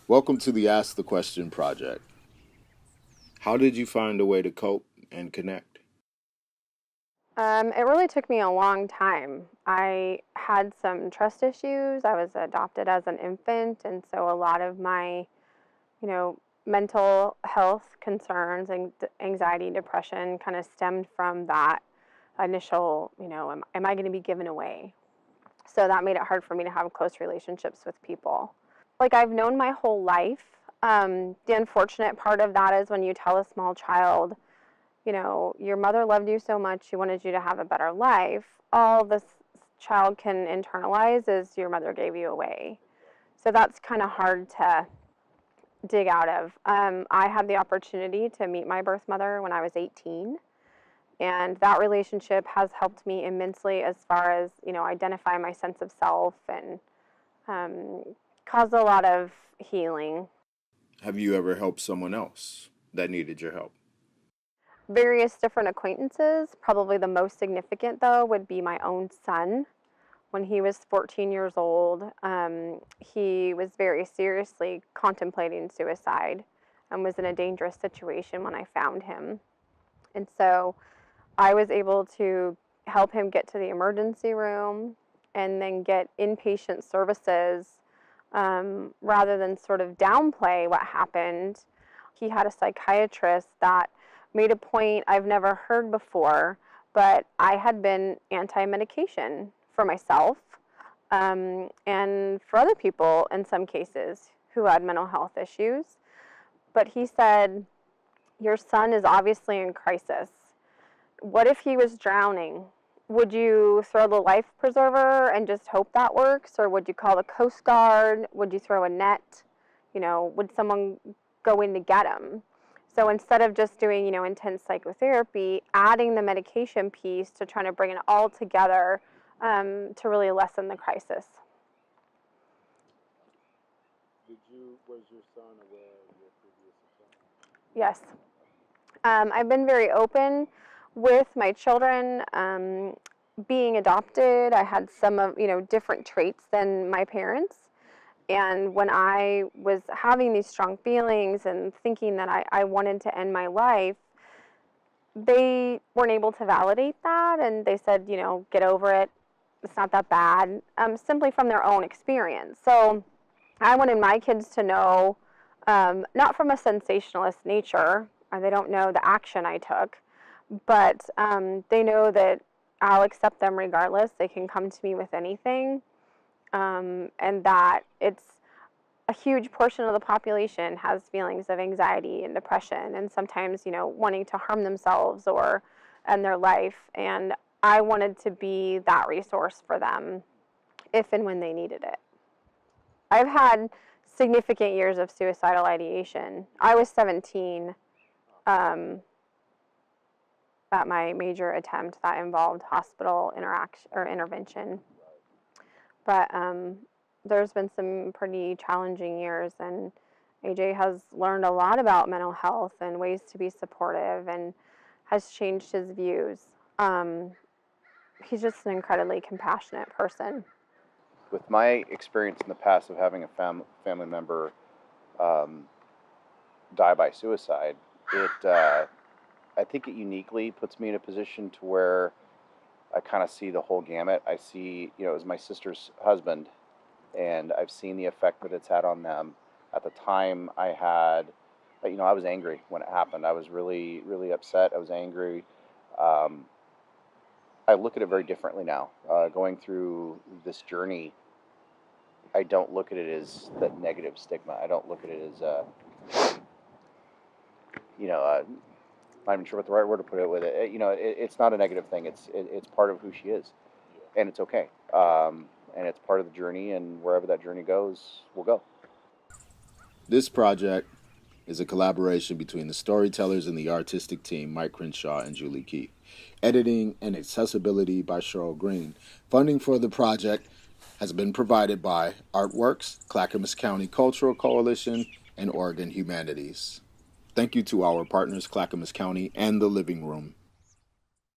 Welcome to the Ask the Question project. How did you find a way to cope and connect? It really took me a long time. I had some trust issues. I was adopted as an infant, and so a lot of my, you know, mental health concerns and anxiety, depression kind of stemmed from that initial, am I going to be given away? So that made it hard for me to have close relationships with people. Like I've known my whole life. The unfortunate part of that is when you tell a small child, your mother loved you so much, she wanted you to have a better life. All this child can internalize is your mother gave you away. So that's kind of hard to dig out of. I had the opportunity to meet my birth mother when I was 18, and that relationship has helped me immensely as far as, identify my sense of self and caused a lot of healing. Have you ever helped someone else that needed your help? Various different acquaintances. Probably the most significant, though, would be my own son. When he was 14 years old, he was very seriously contemplating suicide and was in a dangerous situation when I found him. And so I was able to help him get to the emergency room and then get inpatient services rather than sort of downplay what happened. He had a psychiatrist that made a point I've never heard before, but I had been anti medication for myself and for other people in some cases who had mental health issues. But he said, your son is obviously in crisis. What if he was drowning? Would you throw the life preserver and just hope that works? Or would you call the Coast Guard? Would you throw a net? Would someone go in to get him? So instead of just doing, intense psychotherapy, adding the medication piece to try to bring it all together to really lessen the crisis. Was your son aware of your previous attempt? Yes. I've been very open with my children. Being adopted, I had some of, different traits than my parents. And when I was having these strong feelings and thinking that I wanted to end my life, they weren't able to validate that. And they said, get over it. It's not that bad, simply from their own experience. So I wanted my kids to know, not from a sensationalist nature, they don't know the action I took, but they know that I'll accept them regardless. They can come to me with anything, and that it's a huge portion of the population has feelings of anxiety and depression, and sometimes, wanting to harm themselves or end their life. And I wanted to be that resource for them if and when they needed it. I've had significant years of suicidal ideation. I was 17 at my major attempt that involved hospital interaction or intervention. But there's been some pretty challenging years, and AJ has learned a lot about mental health and ways to be supportive and has changed his views. He's just an incredibly compassionate person. With my experience in the past of having a family member die by suicide, I think it uniquely puts me in a position to where I kind of see the whole gamut. I see, it was my sister's husband, and I've seen the effect that it's had on them. At the time, I was angry when it happened. I was really, really upset. I was angry. I look at it very differently now. Going through this journey, I don't look at it as that negative stigma. I don't look at it as, not even sure what the right word to put it with it. It's not a negative thing. It's part of who she is, and it's okay. And it's part of the journey, and wherever that journey goes, we'll go. This project is a collaboration between the storytellers and the artistic team, Mike Crenshaw and Julie Keith. Editing and accessibility by Cheryl Green. Funding for the project has been provided by Artworks, Clackamas County Cultural Coalition, and Oregon Humanities. Thank you to our partners, Clackamas County and The Living Room.